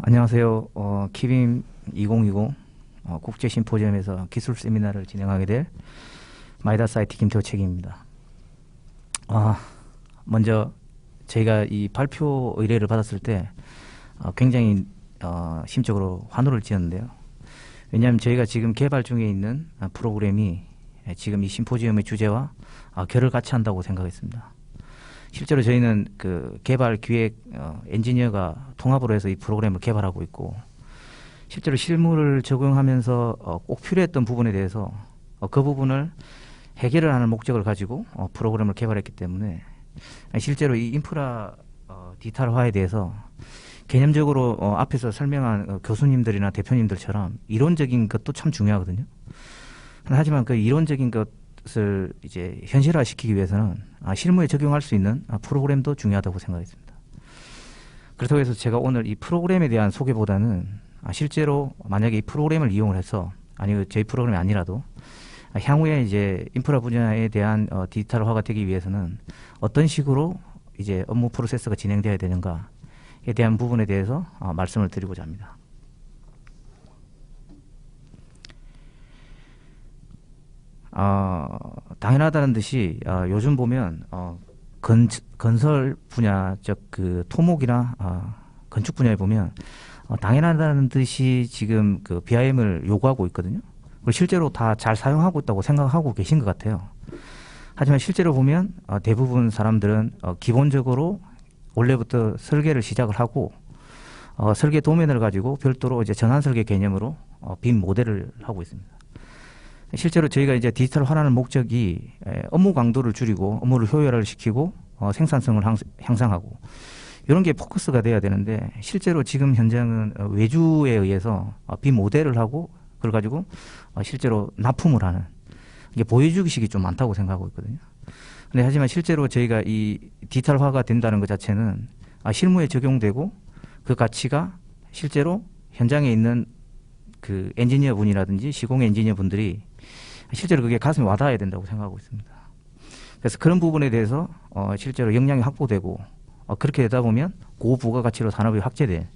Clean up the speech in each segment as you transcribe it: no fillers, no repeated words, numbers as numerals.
안녕하세요. 키빔 2020 국제 심포지엄에서 기술 세미나를 진행하게 될 마이다스 IT 김태호 책임입니다. 먼저 저희가 이 발표 의뢰를 받았을 때 굉장히 심적으로 환호를 지었는데요. 왜냐하면 저희가 지금 개발 중에 있는 프로그램이 지금 이 심포지엄의 주제와 결을 같이 한다고 생각했습니다. 실제로 저희는 그 개발 기획 엔지니어가 통합으로 해서 이 프로그램을 개발하고 있고, 실제로 실무를 적용하면서 꼭 필요했던 부분에 대해서 그 부분을 해결을 하는 목적을 가지고 프로그램을 개발했기 때문에 실제로 이 인프라 디지털화에 대해서 개념적으로 앞에서 설명한 교수님들이나 대표님들처럼 이론적인 것도 참 중요하거든요. 하지만 그 이론적인 것을 이제 현실화시키기 위해서는 실무에 적용할 수 있는 프로그램도 중요하다고 생각했습니다. 그렇다고 해서 제가 오늘 이 프로그램에 대한 소개보다는 실제로 만약에 이 프로그램을 이용을 해서, 아니 저희 프로그램이 아니라도 향후에 이제 인프라 분야에 대한 디지털화가 되기 위해서는 어떤 식으로 이제 업무 프로세스가 진행되어야 되는가에 대한 부분에 대해서 말씀을 드리고자 합니다. 당연하다는 듯이 요즘 보면 건설 분야, 즉 그 토목이나 건축 분야에 보면 당연하다는 듯이 지금 그 BIM을 요구하고 있거든요. 그리고 실제로 다 잘 사용하고 있다고 생각하고 계신 것 같아요. 하지만 실제로 보면 대부분 사람들은 기본적으로 원래부터 설계를 시작을 하고 설계 도면을 가지고 별도로 이제 전환 설계 개념으로 빔 모델을 하고 있습니다. 실제로 저희가 이제 디지털화하는 목적이 업무 강도를 줄이고 업무를 효율화시키고 생산성을 향상하고 이런 게 포커스가 돼야 되는데, 실제로 지금 현장은 외주에 의해서 빔 모델을 하고 그걸 가지고 실제로 납품을 하는, 이게 보여주기식이 좀 많다고 생각하고 있거든요. 근데 하지만 실제로 저희가 이 디지털화가 된다는 것 자체는 실무에 적용되고 그 가치가 실제로 현장에 있는 그 엔지니어 분이라든지 시공 엔지니어 분들이 실제로 그게 가슴에 와닿아야 된다고 생각하고 있습니다. 그래서 그런 부분에 대해서 실제로 역량이 확보되고 그렇게 되다 보면 고부가가치로 산업이 확대돼,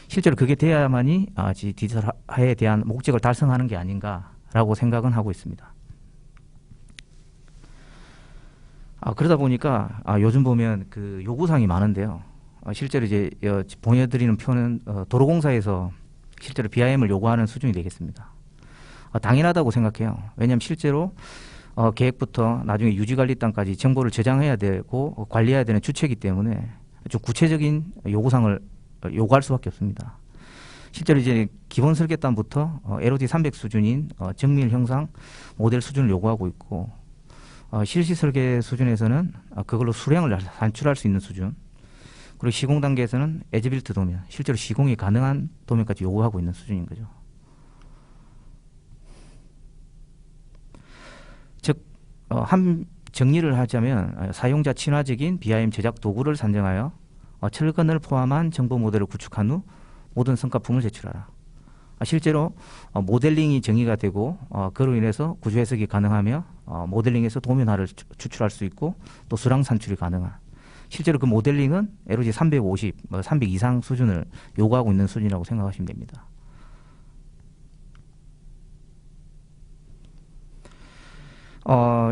실제로 그게 돼야만이 디지털화에 대한 목적을 달성하는 게 아닌가라고 생각은 하고 있습니다. 그러다 보니까 요즘 보면 그 요구사항이 많은데요. 실제로 이제 보여드리는 표는 도로공사에서 실제로 BIM을 요구하는 수준이 되겠습니다. 당연하다고 생각해요. 왜냐하면 실제로 계획부터 나중에 유지관리단까지 정보를 저장해야 되고 관리해야 되는 주체이기 때문에 좀 구체적인 요구사항을 요구할 수밖에 없습니다. 실제로 이제 기본 설계단부터 LOD 300 수준인 정밀 형상 모델 수준을 요구하고 있고, 실시 설계 수준에서는 그걸로 수량을 산출할 수 있는 수준, 그리고 시공 단계에서는 에즈빌트 도면, 실제로 시공이 가능한 도면까지 요구하고 있는 수준인 거죠. 즉 정리를 하자면 사용자 친화적인 BIM 제작 도구를 산정하여 철근을 포함한 정보 모델을 구축한 후 모든 성과품을 제출하라. 실제로 모델링이 정의가 되고 그로 인해서 구조 해석이 가능하며 모델링에서 도면화를 추출할 수 있고 또 수량 산출이 가능한, 실제로 그 모델링은 LOD 350, 300 이상 수준을 요구하고 있는 수준이라고 생각하시면 됩니다.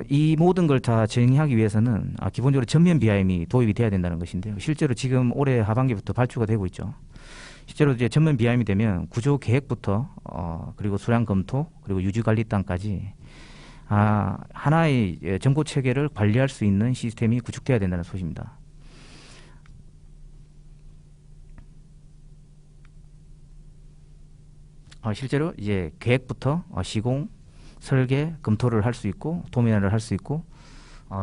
이 모든 걸 다 정의하기 위해서는 기본적으로 전면 BIM이 도입이 돼야 된다는 것인데요. 실제로 지금 올해 하반기부터 발주가 되고 있죠. 실제로 이제 전면 BIM이 되면 구조 계획부터 그리고 수량 검토 그리고 유지 관리단까지 하나의 정보 체계를 관리할 수 있는 시스템이 구축돼야 된다는 소식입니다. 실제로 이제 계획부터 시공, 설계, 검토를 할 수 있고 도면화를 할 수 있고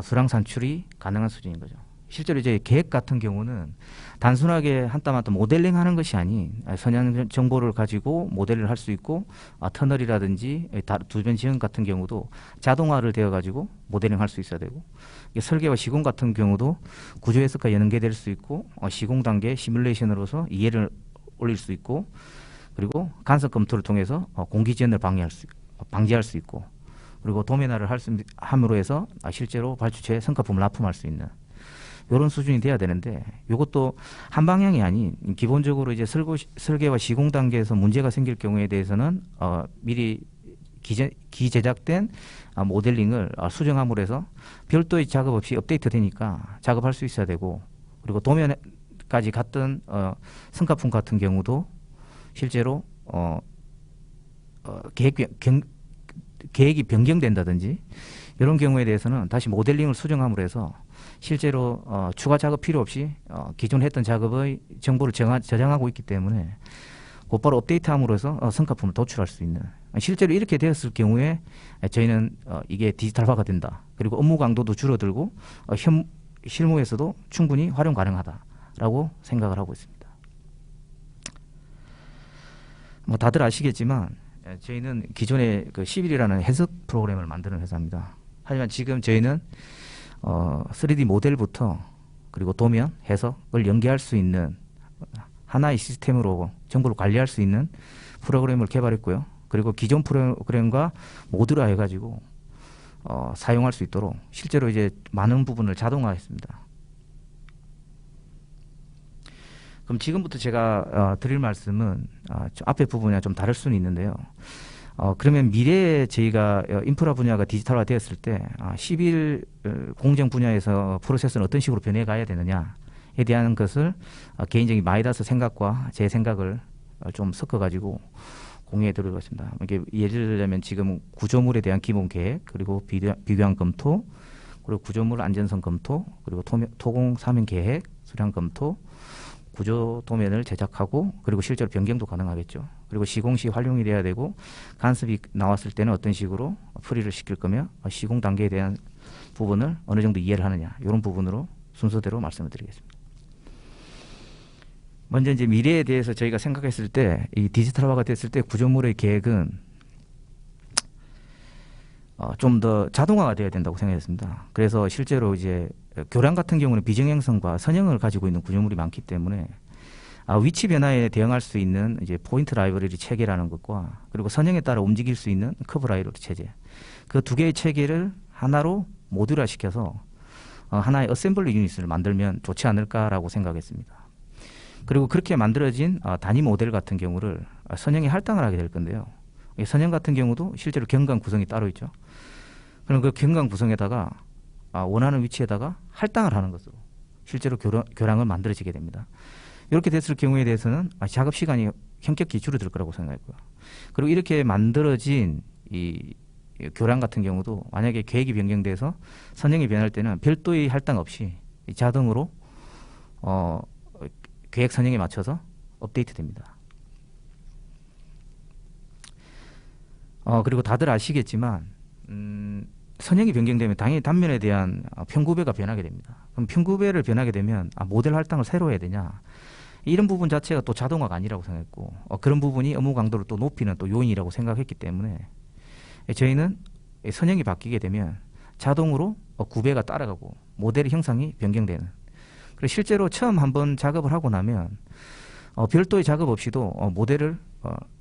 수량 산출이 가능한 수준인 거죠. 실제로 이제 계획 같은 경우는 단순하게 한 땀 한 땀 모델링 하는 것이 아닌 선형 정보를 가지고 모델을 할 수 있고, 터널이라든지 두변 지형 같은 경우도 자동화를 되어 가지고 모델링 할 수 있어야 되고, 설계와 시공 같은 경우도 구조 해석과 연계될 수 있고 시공 단계 시뮬레이션으로서 이해를 올릴 수 있고, 그리고 간섭 검토를 통해서 공기 지연을 방지할 수 있고, 그리고 도면화를 함으로 해서 실제로 발주처에 성과품을 납품할 수 있는 이런 수준이 돼야 되는데 이것도 한 방향이 아닌 기본적으로 이제 설계와 시공 단계에서 문제가 생길 경우에 대해서는 미리 기제작된 모델링을 수정함으로 해서 별도의 작업 없이 업데이트되니까 작업할 수 있어야 되고, 그리고 도면까지 갔던 성가품 같은 경우도 실제로 계획이 변경된다든지 이런 경우에 대해서는 다시 모델링을 수정함으로 해서 실제로 추가 작업 필요 없이 기존 했던 작업의 정보를 저장하고 있기 때문에 곧바로 업데이트함으로 해서 성과품을 도출할 수 있는, 실제로 이렇게 되었을 경우에 저희는 이게 디지털화가 된다. 그리고 업무 강도도 줄어들고 실무에서도 충분히 활용 가능하다라고 생각을 하고 있습니다. 뭐 다들 아시겠지만 저희는 기존에 그 10일이라는 해석 프로그램을 만드는 회사입니다. 하지만 지금 저희는 3D 모델부터 그리고 도면, 해석을 연계할 수 있는 하나의 시스템으로 정보를 관리할 수 있는 프로그램을 개발했고요. 그리고 기존 프로그램과 모듈화 해가지고 사용할 수 있도록 실제로 이제 많은 부분을 자동화했습니다. 그럼 지금부터 제가 드릴 말씀은 앞에 부분이랑 좀 다를 수는 있는데요. 그러면 미래에 저희가 인프라 분야가 디지털화 되었을 때 10일 공정 분야에서 프로세스는 어떤 식으로 변해가야 되느냐에 대한 것을 개인적인 마이다스 생각과 제 생각을 좀 섞어가지고 공유해 드리겠습니다. 이게 예를 들자면 지금 구조물에 대한 기본 계획, 그리고 비교한 검토, 그리고 구조물 안전성 검토, 그리고 토공 사면 계획, 수량 검토, 구조 도면을 제작하고, 그리고 실제로 변경도 가능하겠죠. 그리고 시공 시 활용이 돼야 되고, 간섭이 나왔을 때는 어떤 식으로 풀이를 시킬 거며, 시공 단계에 대한 부분을 어느 정도 이해를 하느냐, 이런 부분으로 순서대로 말씀을 드리겠습니다. 먼저 이제 미래에 대해서 저희가 생각했을 때, 이 디지털화가 됐을 때 구조물의 계획은 좀 더 자동화가 되어야 된다고 생각했습니다. 그래서 실제로 이제 교량 같은 경우는 비정형성과 선형을 가지고 있는 구조물이 많기 때문에 위치 변화에 대응할 수 있는 이제 포인트 라이브러리 체계라는 것과, 그리고 선형에 따라 움직일 수 있는 커브 라이브러리 체계, 그 두 개의 체계를 하나로 모듈화 시켜서 하나의 어셈블리 유닛을 만들면 좋지 않을까라고 생각했습니다. 그리고 그렇게 만들어진 단위 모델 같은 경우를 선형에 할당을 하게 될 건데요. 선형 같은 경우도 실제로 경강 구성이 따로 있죠. 그럼 그 경강 구성에다가 원하는 위치에다가 할당을 하는 것으로 실제로 교량을 만들어지게 됩니다. 이렇게 됐을 경우에 대해서는 작업 시간이 현격히 줄어들 거라고 생각했고요. 그리고 이렇게 만들어진 이 교량 같은 경우도 만약에 계획이 변경돼서 선형이 변할 때는 별도의 할당 없이 자동으로 계획 선형에 맞춰서 업데이트 됩니다. 그리고 다들 아시겠지만 선형이 변경되면 당연히 단면에 대한 편구배가 변하게 됩니다. 그럼 편구배를 변하게 되면 모델 할당을 새로 해야 되냐, 이런 부분 자체가 또 자동화가 아니라고 생각했고, 그런 부분이 업무 강도를 또 높이는 또 요인이라고 생각했기 때문에 저희는 선형이 바뀌게 되면 자동으로 구배가 따라가고 모델의 형상이 변경되는, 그리고 실제로 처음 한번 작업을 하고 나면 별도의 작업 없이도 모델을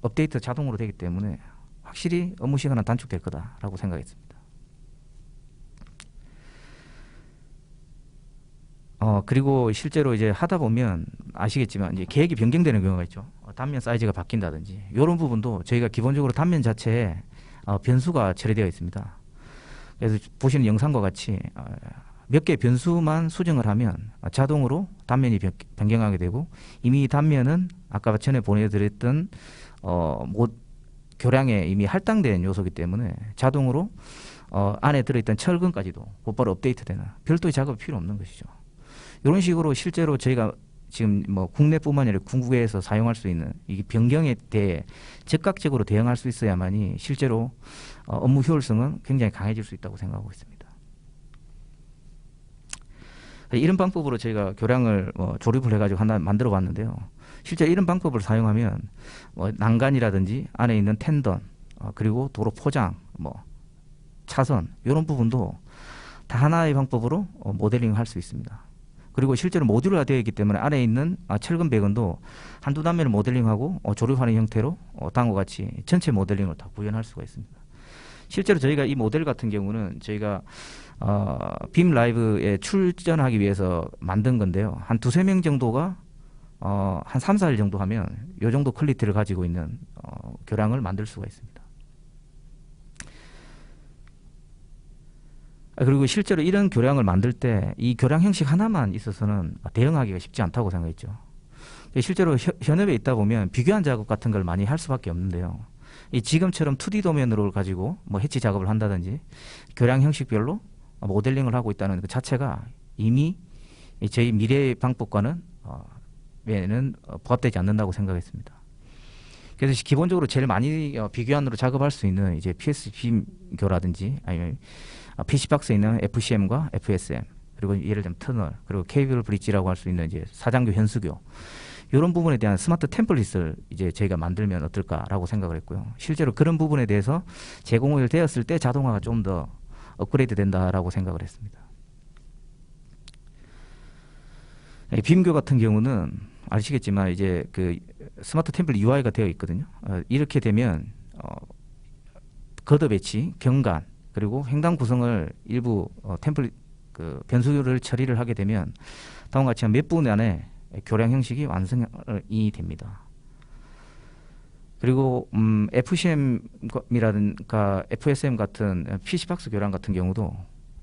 업데이트 자동으로 되기 때문에 확실히 업무 시간은 단축될 거다라고 생각했습니다. 그리고 실제로 이제 하다 보면 아시겠지만 이제 계획이 변경되는 경우가 있죠. 단면 사이즈가 바뀐다든지 이런 부분도 저희가 기본적으로 단면 자체에 변수가 처리되어 있습니다. 그래서 보시는 영상과 같이 몇 개 변수만 수정을 하면 자동으로 단면이 변경하게 되고, 이미 단면은 아까 전에 보내드렸던 교량에 이미 할당된 요소이기 때문에 자동으로 안에 들어있던 철근까지도 곧바로 업데이트되는 별도의 작업이 필요 없는 것이죠. 이런 식으로 실제로 저희가 지금 뭐 국내뿐만 아니라 국외에서 사용할 수 있는 이 변경에 대해 즉각적으로 대응할 수 있어야만이 실제로 업무 효율성은 굉장히 강해질 수 있다고 생각하고 있습니다. 이런 방법으로 저희가 교량을 조립을 해가지고 하나 만들어 봤는데요. 실제 이런 방법을 사용하면 난간이라든지 안에 있는 텐던, 그리고 도로 포장, 차선 이런 부분도 다 하나의 방법으로 모델링을 할 수 있습니다. 그리고 실제로 모듈화 되어 있기 때문에 안에 있는 철근 배근도 한두 단면을 모델링하고 조립하는 형태로 다음과 같이 전체 모델링을 다 구현할 수가 있습니다. 실제로 저희가 이 모델 같은 경우는 저희가 빔 라이브에 출전하기 위해서 만든 건데요. 한 두세 명 정도가 한 3, 4일 정도 하면 이 정도 퀄리티를 가지고 있는 교량을 만들 수가 있습니다. 그리고 실제로 이런 교량을 만들 때 이 교량 형식 하나만 있어서는 대응하기가 쉽지 않다고 생각했죠. 실제로 현업에 있다 보면 비교한 작업 같은 걸 많이 할 수밖에 없는데요. 이 지금처럼 2D 도면으로 가지고 뭐 해치 작업을 한다든지 교량 형식별로 모델링을 하고 있다는 그 자체가 이미 저희 미래의 방법과는 외에는 부합되지 않는다고 생각했습니다. 그래서 기본적으로 제일 많이 비교안으로 작업할 수 있는 이제 PS 빔교라든지 아니면 PC박스에 있는 FCM과 FSM 그리고 예를 들면 터널 그리고 케이블 브릿지라고 할 수 있는 이제 사장교 현수교 이런 부분에 대한 스마트 템플릿을 이제 저희가 만들면 어떨까라고 생각을 했고요. 실제로 그런 부분에 대해서 제공을 되었을 때 자동화가 좀 더 업그레이드 된다라고 생각을 했습니다. 빔교 같은 경우는 아시겠지만 이제 그 스마트 템플릿 UI가 되어 있거든요. 이렇게 되면 거드 배치, 경간 그리고 행당 구성을 일부 템플릿 변수를 처리를 하게 되면 다음과 같이 몇 분 안에 교량 형식이 완성이 됩니다. 그리고 FCM이라든가 FSM 같은 PC박스 교량 같은 경우도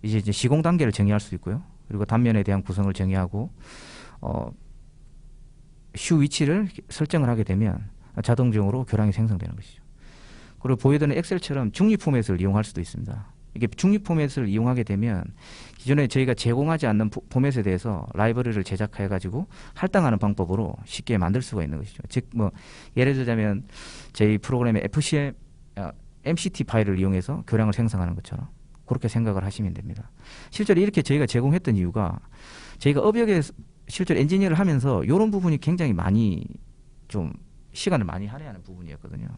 이제 시공 단계를 정의할 수 있고요. 그리고 단면에 대한 구성을 정의하고 슈 위치를 설정을 하게 되면 자동적으로 교량이 생성되는 것이죠. 그리고 보여드리는 엑셀처럼 중립 포맷을 이용할 수도 있습니다. 이게 중립 포맷을 이용하게 되면 기존에 저희가 제공하지 않는 포맷에 대해서 라이브러리를 제작해 가지고 할당하는 방법으로 쉽게 만들 수가 있는 것이죠. 즉 뭐 예를 들자면 저희 프로그램의 FCM MCT 파일을 이용해서 교량을 생성하는 것처럼 그렇게 생각을 하시면 됩니다. 실제로 이렇게 저희가 제공했던 이유가 저희가 업역에 실제로 엔지니어를 하면서 이런 부분이 굉장히 많이 좀 시간을 많이 할애하는 부분이었거든요.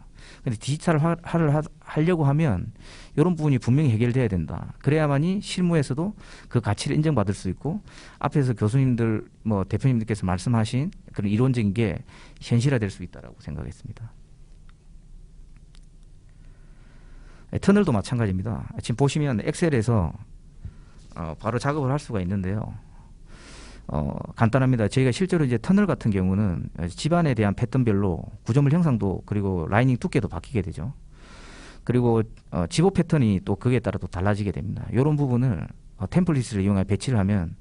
근데 디지털화를 하려고 하면 이런 부분이 분명히 해결돼야 된다. 그래야만이 실무에서도 그 가치를 인정받을 수 있고 앞에서 교수님들 뭐 대표님들께서 말씀하신 그런 이론적인 게 현실화될 수 있다라고 생각했습니다. 터널도 마찬가지입니다. 지금 보시면 엑셀에서 바로 작업을 할 수가 있는데요. 간단합니다. 저희가 실제로 이제 터널 같은 경우는 집안에 대한 패턴별로 구조물 형상도 그리고 라이닝 두께도 바뀌게 되죠. 그리고 지보 패턴이 또 그에 따라 또 달라지게 됩니다. 이런 부분을 템플릿을 이용해 배치를 하면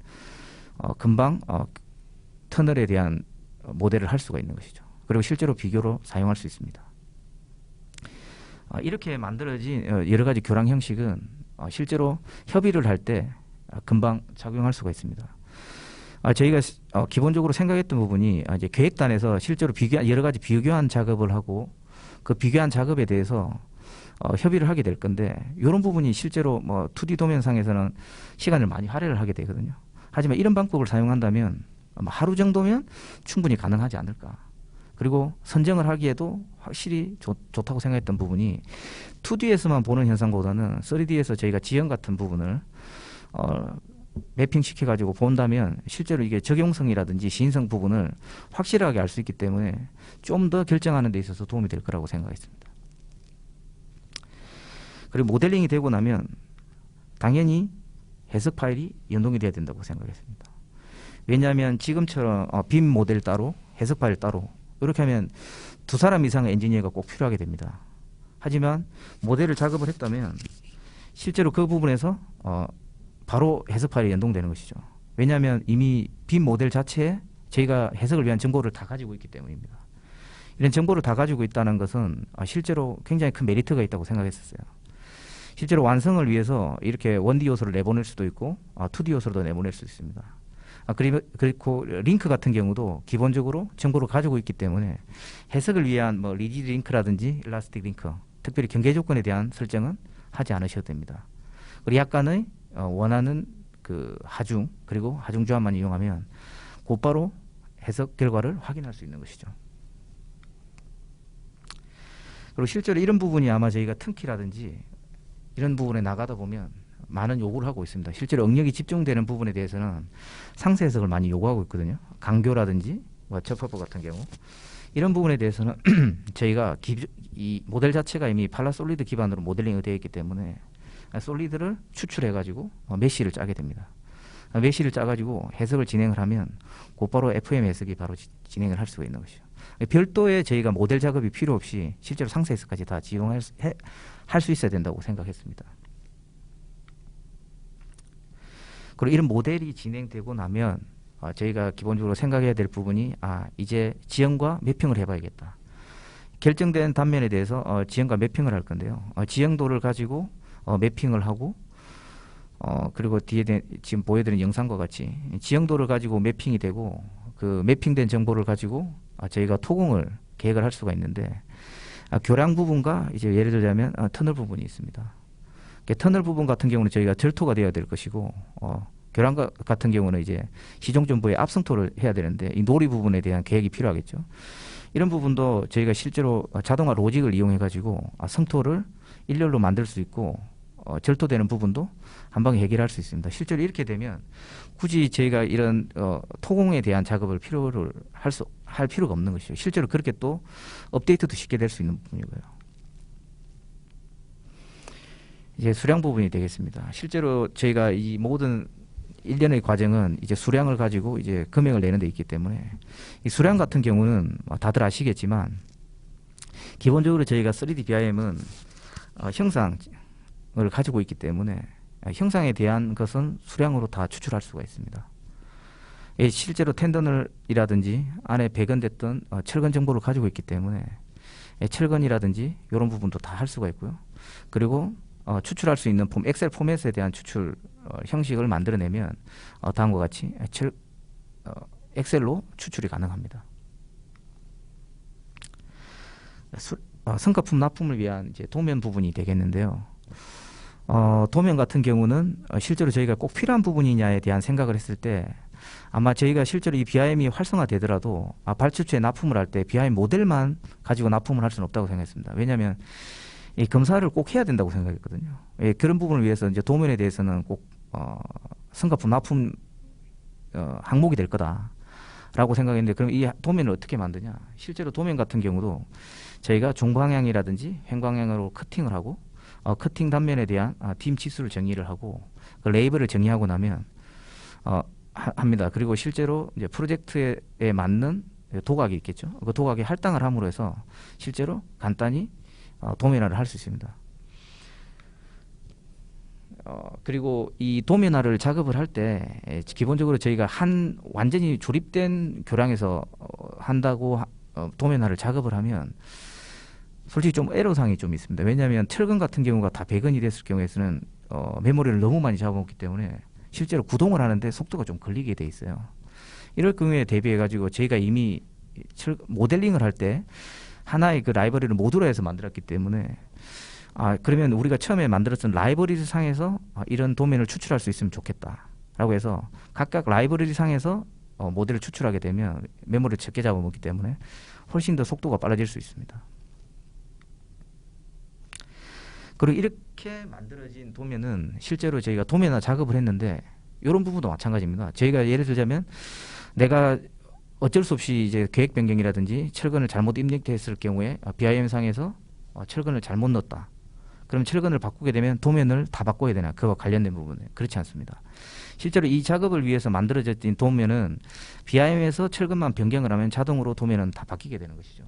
금방 터널에 대한 모델을 할 수가 있는 것이죠. 그리고 실제로 비교로 사용할 수 있습니다. 이렇게 만들어진 여러 가지 교량 형식은 실제로 협의를 할 때 금방 작용할 수가 있습니다. 저희가 기본적으로 생각했던 부분이 이제 계획단에서 실제로 여러 가지 비교한 작업을 하고 그 비교한 작업에 대해서 협의를 하게 될 건데 이런 부분이 실제로 뭐 2D 도면상에서는 시간을 많이 할애를 하게 되거든요. 하지만 이런 방법을 사용한다면 하루 정도면 충분히 가능하지 않을까. 그리고 선정을 하기에도 확실히 좋다고 생각했던 부분이 2D에서만 보는 현상보다는 3D에서 저희가 지형 같은 부분을 매핑 시켜가지고 본다면 실제로 이게 적용성이라든지 시인성 부분을 확실하게 알 수 있기 때문에 좀 더 결정하는 데 있어서 도움이 될 거라고 생각했습니다. 그리고 모델링이 되고 나면 당연히 해석 파일이 연동이 돼야 된다고 생각했습니다. 왜냐하면 지금처럼 빔 모델 따로 해석 파일 따로 이렇게 하면 2사람 이상의 엔지니어가 꼭 필요하게 됩니다. 하지만 모델을 작업을 했다면 실제로 그 부분에서 바로 해석 파일이 연동되는 것이죠. 왜냐하면 이미 빔 모델 자체에 저희가 해석을 위한 정보를 다 가지고 있기 때문입니다. 이런 정보를 다 가지고 있다는 것은 실제로 굉장히 큰 메리트가 있다고 생각했었어요. 실제로 완성을 위해서 이렇게 1D 요소를 내보낼 수도 있고 2D 요소로도 내보낼 수 있습니다. 그리고 링크 같은 경우도 기본적으로 정보를 가지고 있기 때문에 해석을 위한 뭐 리지드 링크라든지 일라스틱 링크, 특별히 경계 조건에 대한 설정은 하지 않으셔도 됩니다. 그리고 약간의 원하는 그 하중 그리고 하중 조합만 이용하면 곧바로 해석 결과를 확인할 수 있는 것이죠. 그리고 실제로 이런 부분이 아마 저희가 튼키라든지 이런 부분에 나가다 보면 많은 요구를 하고 있습니다. 실제로 응력이 집중되는 부분에 대해서는 상세 해석을 많이 요구하고 있거든요. 강교라든지 접합부 같은 경우 이런 부분에 대해서는 저희가 이 모델 자체가 이미 팔라솔리드 기반으로 모델링이 되어 있기 때문에 솔리드를 추출해가지고 메쉬를 짜게 됩니다. 메쉬를 짜가지고 해석을 진행을 하면 곧바로 FM 해석이 바로 진행을 할 수가 있는 것이죠. 별도의 저희가 모델 작업이 필요 없이 실제로 상세 해석까지 다 지용할 수 있어야 된다고 생각했습니다. 그리고 이런 모델이 진행되고 나면 저희가 기본적으로 생각해야 될 부분이 이제 지형과 매핑을 해봐야겠다. 결정된 단면에 대해서 지형과 매핑을 할 건데요. 지형도를 가지고 매핑을 하고 그리고 뒤에 지금 보여드린 영상과 같이 지형도를 가지고 매핑이 되고 그 매핑된 정보를 가지고 저희가 토공을 계획을 할 수가 있는데 교량 부분과 이제 예를 들자면 터널 부분이 있습니다. 터널 부분 같은 경우는 저희가 절토가 되어야 될 것이고 교량 같은 경우는 이제 시종전부에 압승토를 해야 되는데 이 놀이 부분에 대한 계획이 필요하겠죠. 이런 부분도 저희가 실제로 자동화 로직을 이용해 가지고 성토를 일렬로 만들 수 있고 절토되는 부분도 한 방에 해결할 수 있습니다. 실제로 이렇게 되면 굳이 저희가 이런 토공에 대한 작업을 할 필요가 없는 것이죠. 실제로 그렇게 또 업데이트도 쉽게 될 수 있는 부분이고요. 이제 수량 부분이 되겠습니다. 실제로 저희가 이 모든 일련의 과정은 이제 수량을 가지고 이제 금액을 내는 데 있기 때문에 이 수량 같은 경우는 다들 아시겠지만 기본적으로 저희가 3D BIM은 형상을 가지고 있기 때문에 형상에 대한 것은 수량으로 다 추출할 수가 있습니다. 실제로 텐더널이라든지 안에 배건됐던 철근 정보를 가지고 있기 때문에 철근이라든지 이런 부분도 다 할 수가 있고요. 그리고 추출할 수 있는 엑셀 포맷에 대한 추출 형식을 만들어내면 다음과 같이 엑셀로 추출이 가능합니다. 성가품 납품을 위한 이제 도면 부분이 되겠는데요. 도면 같은 경우는 실제로 저희가 꼭 필요한 부분이냐에 대한 생각을 했을 때 아마 저희가 실제로 이 BIM이 활성화되더라도 발주처에 납품을 할 때 BIM 모델만 가지고 납품을 할 수는 없다고 생각했습니다. 왜냐하면 이 검사를 꼭 해야 된다고 생각했거든요. 그런 부분을 위해서 이제 도면에 대해서는 꼭 성가품 납품 항목이 될 거다라고 생각했는데 그럼 이 도면을 어떻게 만드냐? 실제로 도면 같은 경우도 저희가 종방향이라든지 횡방향으로 커팅을 하고 커팅 단면에 대한 빔 치수를 정의를 하고 그 레이블을 정의하고 나면 합니다. 그리고 실제로 이제 프로젝트에 맞는 도각이 있겠죠. 그 도각에 할당을 함으로 해서 실제로 간단히 도면화를 할 수 있습니다. 그리고 이 도면화를 작업을 할 때 기본적으로 저희가 완전히 조립된 교량에서 한다고 도면화를 작업을 하면 솔직히 좀 애로사항이 좀 있습니다. 왜냐하면 철근 같은 경우가 다 배건이 됐을 경우에는 메모리를 너무 많이 잡아먹기 때문에 실제로 구동을 하는데 속도가 좀 걸리게 돼 있어요. 이럴 경우에 대비해 가지고 저희가 이미 모델링을 할 때 하나의 그 라이브러리를 모듈화 해서 만들었기 때문에 그러면 우리가 처음에 만들었던 라이브러리 상에서 이런 도면을 추출할 수 있으면 좋겠다라고 해서 각각 라이브러리 상에서 모델을 추출하게 되면 메모리를 적게 잡아먹기 때문에 훨씬 더 속도가 빨라질 수 있습니다. 그리고 이렇게 만들어진 도면은 실제로 저희가 도면화 작업을 했는데 이런 부분도 마찬가지입니다. 저희가 예를 들자면 내가 어쩔 수 없이 이제 계획 변경이라든지 철근을 잘못 입력했을 경우에 BIM상에서 철근을 잘못 넣었다. 그럼 철근을 바꾸게 되면 도면을 다 바꿔야 되나? 그와 관련된 부분은 그렇지 않습니다. 실제로 이 작업을 위해서 만들어진 도면은 BIM에서 철근만 변경을 하면 자동으로 도면은 다 바뀌게 되는 것이죠.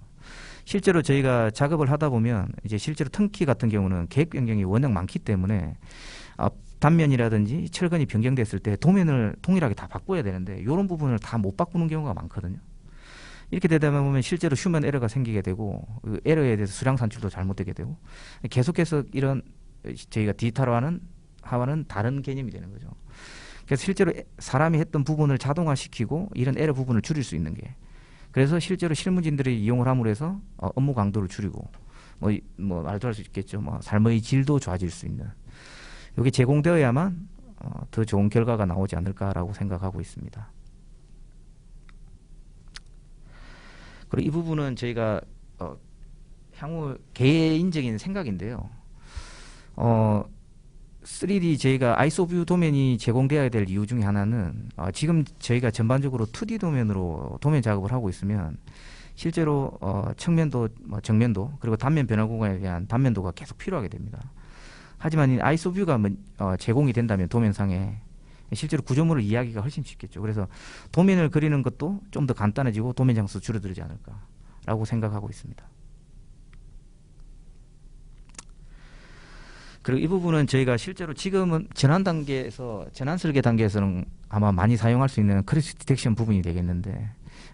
실제로 저희가 작업을 하다 보면 이제 실제로 턴키 같은 경우는 계획 변경이 워낙 많기 때문에 단면이라든지 철근이 변경됐을 때 도면을 동일하게 다 바꿔야 되는데 이런 부분을 다 못 바꾸는 경우가 많거든요. 이렇게 되다 보면 실제로 휴먼 에러가 생기게 되고 그 에러에 대해서 수량 산출도 잘못되게 되고 계속해서 이런 저희가 디지털화는 다른 개념이 되는 거죠. 그래서 실제로 사람이 했던 부분을 자동화시키고 이런 에러 부분을 줄일 수 있는 게 그래서 실제로 실무진들이 이용을 함으로 해서 업무 강도를 줄이고 뭐 말도 할 수 있겠죠. 삶의 질도 좋아질 수 있는 이게 제공되어야만 더 좋은 결과가 나오지 않을까라고 생각하고 있습니다. 그리고 이 부분은 저희가 향후 개인적인 생각인데요. 3D 저희가 아이소뷰 도면이 제공되어야 될 이유 중에 하나는 지금 저희가 전반적으로 2D 도면으로 도면 작업을 하고 있으면 실제로 측면도 정면도 그리고 단면 변화 구간에 대한 단면도가 계속 필요하게 됩니다. 하지만 이 아이소 뷰가 제공이 된다면 도면상에 실제로 구조물을 이해하기가 훨씬 쉽겠죠. 그래서 도면을 그리는 것도 좀 더 간단해지고 도면 장수 줄어들지 않을까라고 생각하고 있습니다. 그리고 이 부분은 저희가 실제로 지금은 전환 설계 단계에서는 아마 많이 사용할 수 있는 크래시 디텍션 부분이 되겠는데,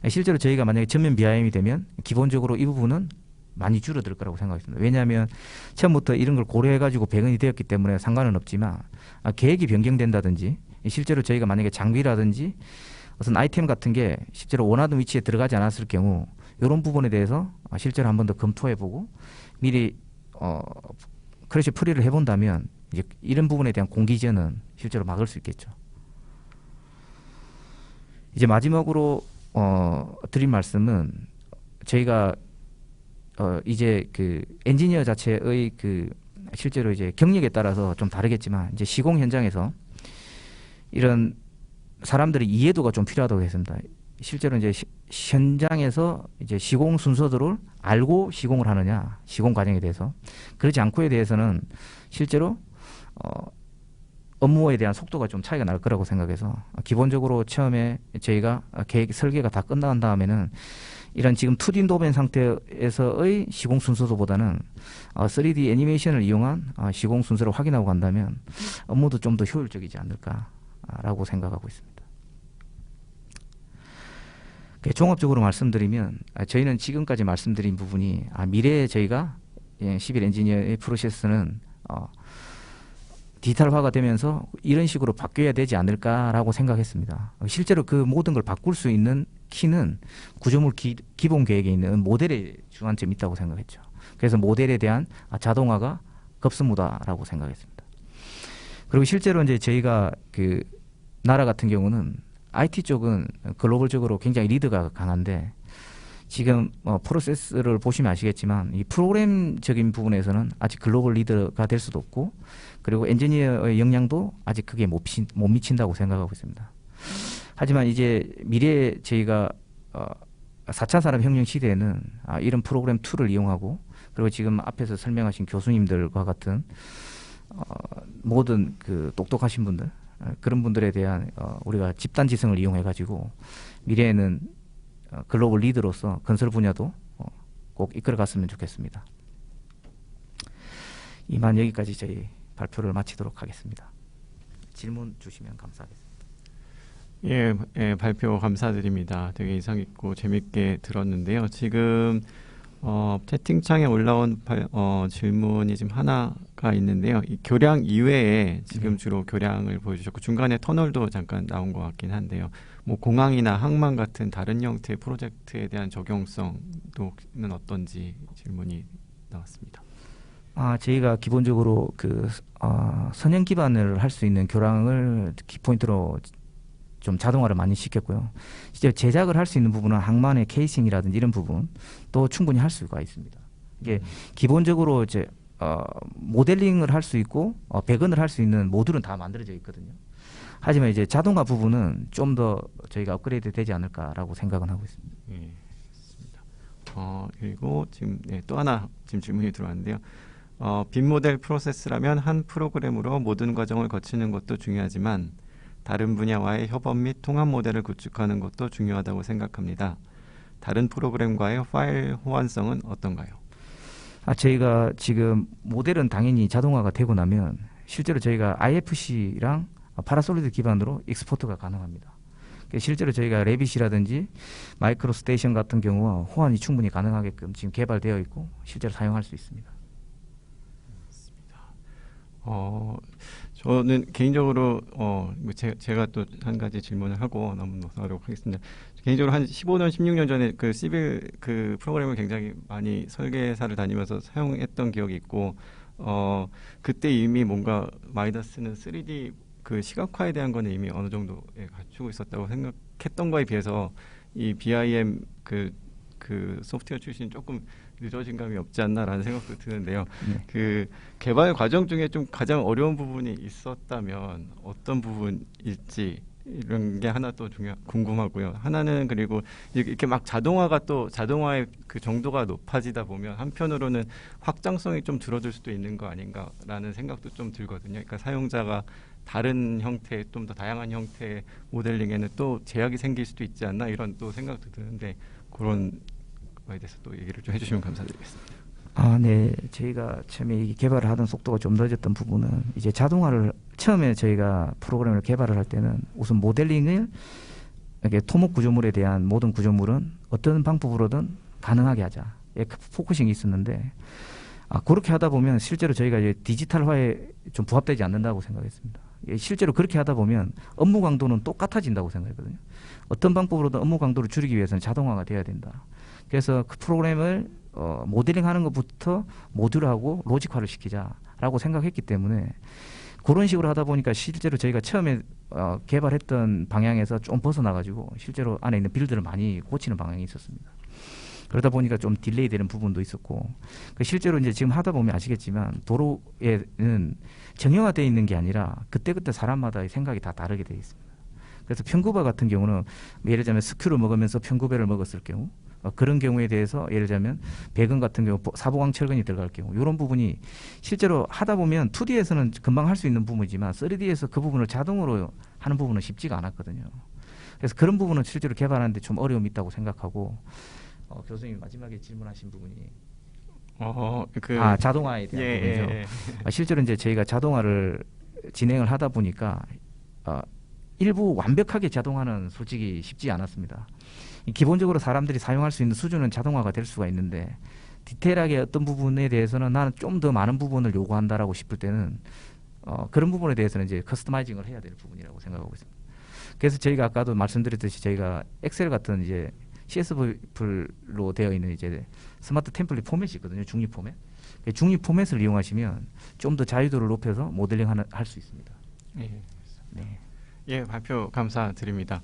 실제로 저희가 만약에 전면 BIM이 되면 기본적으로 이 부분은 많이 줄어들 거라고 생각했습니다. 왜냐하면 처음부터 이런 걸 고려해가지고 배근이 되었기 때문에 상관은 없지만, 계획이 변경된다든지 실제로 저희가 만약에 장비라든지 어떤 아이템 같은 게 실제로 원하던 위치에 들어가지 않았을 경우 이런 부분에 대해서 실제로 한 번 더 검토해보고 미리 크래시 프리를 해본다면 이제 이런 부분에 대한 공기전은 실제로 막을 수 있겠죠. 이제 마지막으로 드린 말씀은 저희가 이제 그 엔지니어 자체의 그 실제로 이제 경력에 따라서 좀 다르겠지만 이제 시공 현장에서 이런 사람들의 이해도가 좀 필요하다고 했습니다. 실제로 이제 현장에서 이제 시공 순서들을 알고 시공을 하느냐, 시공 과정에 대해서 그렇지 않고에 대해서는 실제로 업무에 대한 속도가 좀 차이가 날 거라고 생각해서 기본적으로 처음에 저희가 계획 설계가 다 끝난 다음에는 이런 지금 2D 도면 상태에서의 시공 순서도보다는 3D 애니메이션을 이용한 시공 순서를 확인하고 간다면 업무도 좀 더 효율적이지 않을까라고 생각하고 있습니다. 종합적으로 말씀드리면 저희는 지금까지 말씀드린 부분이 미래에 저희가 시빌 엔지니어의 프로세스는 디지털화가 되면서 이런 식으로 바뀌어야 되지 않을까라고 생각했습니다. 실제로 그 모든 걸 바꿀 수 있는 키는 구조물 기본 계획에 있는 모델에 중한점이 있다고 생각했죠. 그래서 모델에 대한 자동화가 급선무다라고 생각했습니다. 그리고 실제로 이제 저희가 그 나라 같은 경우는 IT 쪽은 글로벌적으로 굉장히 리드가 강한데 지금 프로세스를 보시면 아시겠지만 이 프로그램적인 부분에서는 아직 글로벌 리더가 될 수도 없고 그리고 엔지니어의 역량도 아직 크게 못 미친다고 생각하고 있습니다. 하지만 이제 미래에 저희가 4차 산업혁명 시대에는 이런 프로그램 툴을 이용하고 그리고 지금 앞에서 설명하신 교수님들과 같은 모든 그 똑똑하신 분들 그런 분들에 대한 우리가 집단지성을 이용해 가지고 미래에는 글로벌 리더로서 건설 분야도 꼭 이끌어 갔으면 좋겠습니다. 이만 여기까지 저희 발표를 마치도록 하겠습니다. 질문 주시면 감사하겠습니다. 예, 발표 감사드립니다. 되게 인상 깊고 재밌게 들었는데요. 지금 채팅창에 올라온 질문이 지금 하나가 있는데요. 이 교량 이외에 지금 주로 교량을 보여주셨고 중간에 터널도 잠깐 나온 것 같긴 한데요. 뭐 공항이나 항만 같은 다른 형태의 프로젝트에 대한 적용성은 어떤지 질문이 나왔습니다. 저희가 기본적으로 그 선형 기반을 할 수 있는 교량을 키포인트로 좀 자동화를 많이 시켰고요. 실제 제작을 할 수 있는 부분은 항만의 케이싱이라든지 이런 부분 또 충분히 할 수가 있습니다. 이게 기본적으로 이제 모델링을 할 수 있고 배근을 할 수 있는 모듈은 다 만들어져 있거든요. 하지만 이제 자동화 부분은 좀 더 저희가 업그레이드 되지 않을까라고 생각은 하고 있습니다. 예, 좋습니다. 그리고 지금 또 하나 지금 질문이 들어왔는데요. 빔 모델 프로세스라면 한 프로그램으로 모든 과정을 거치는 것도 중요하지만 다른 분야와의 협업 및 통합 모델을 구축하는 것도 중요하다고 생각합니다. 다른 프로그램과의 파일 호환성은 어떤가요? 저희가 지금 모델은 당연히 자동화가 되고 나면 실제로 저희가 IFC랑 파라솔리드 기반으로 익스포트가 가능합니다. 실제로 저희가 레빗이라든지 마이크로 스테이션 같은 경우와 호환이 충분히 가능하게끔 지금 개발되어 있고 실제로 사용할 수 있습니다. 저는 개인적으로 제가 또 한 가지 질문을 하고 넘어가도록 하겠습니다. 개인적으로 한 15년, 16년 전에 그 시빌 그 프로그램을 굉장히 많이 설계사를 다니면서 사용했던 기억이 있고 그때 이미 뭔가 마이다스는 3D 그 시각화에 대한 거는 이미 어느 정도 갖추고 있었다고 생각했던 거에 비해서 이 BIM 그 소프트웨어 출신 조금 늦어진 감이 없지 않나라는 생각도 드는데요. 네. 그 개발 과정 중에 좀 가장 어려운 부분이 있었다면 어떤 부분일지 이런 게 하나 또 궁금하고요. 하나는 그리고 이렇게 막 자동화의 그 정도가 높아지다 보면 한편으로는 확장성이 좀 줄어들 수도 있는 거 아닌가라는 생각도 좀 들거든요. 그러니까 사용자가 다른 형태, 좀 더 다양한 형태의 모델링에는 또 제약이 생길 수도 있지 않나 이런 또 생각도 드는데 그런 거에 대해서 또 얘기를 좀 해주시면 감사드리겠습니다. 네. 저희가 처음에 이 개발을 하던 속도가 좀 늦었던 부분은 이제 자동화를 처음에 저희가 프로그램을 개발을 할 때는 우선 모델링을 이렇게 토목 구조물에 대한 모든 구조물은 어떤 방법으로든 가능하게 하자. 포커싱이 있었는데 그렇게 하다 보면 실제로 저희가 이제 디지털화에 좀 부합되지 않는다고 생각했습니다. 실제로 그렇게 하다 보면 업무 강도는 똑같아진다고 생각했거든요. 어떤 방법으로든 업무 강도를 줄이기 위해서는 자동화가 돼야 된다. 그래서 그 프로그램을 모델링하는 것부터 모듈하고 로직화를 시키자라고 생각했기 때문에 그런 식으로 하다 보니까 실제로 저희가 처음에 개발했던 방향에서 좀 벗어나가지고 실제로 안에 있는 빌드를 많이 고치는 방향이 있었습니다. 그러다 보니까 좀 딜레이 되는 부분도 있었고 실제로 이제 지금 하다 보면 아시겠지만 도로에는 정형화되어 있는 게 아니라 그때그때 사람마다의 생각이 다 다르게 되어 있습니다. 그래서 편구바 같은 경우는 예를 들자면 스큐를 먹으면서 편구배를 먹었을 경우 그런 경우에 대해서 예를 들자면 배근 같은 경우 사보강 철근이 들어갈 경우 이런 부분이 실제로 하다 보면 2D에서는 금방 할 수 있는 부분이지만 3D에서 그 부분을 자동으로 하는 부분은 쉽지가 않았거든요. 그래서 그런 부분은 실제로 개발하는데 좀 어려움이 있다고 생각하고 교수님이 마지막에 질문하신 부분이 자동화에 대한 부분이죠. 실제로 이제 저희가 자동화를 진행을 하다 보니까 일부 완벽하게 자동화는 솔직히 쉽지 않았습니다. 기본적으로 사람들이 사용할 수 있는 수준은 자동화가 될 수가 있는데 디테일하게 어떤 부분에 대해서는 나는 좀 더 많은 부분을 요구한다라고 싶을 때는 그런 부분에 대해서는 이제 커스터마이징을 해야 될 부분이라고 생각하고 있습니다. 그래서 저희가 아까도 말씀드렸듯이 저희가 엑셀 같은 이제 CSV로 되어 있는 이제 스마트 템플릿 포맷이 있거든요. 중립 포맷. 중립 포맷을 이용하시면 좀 더 자유도를 높여서 모델링 할 수 있습니다. 예. 네. 예, 발표 감사드립니다.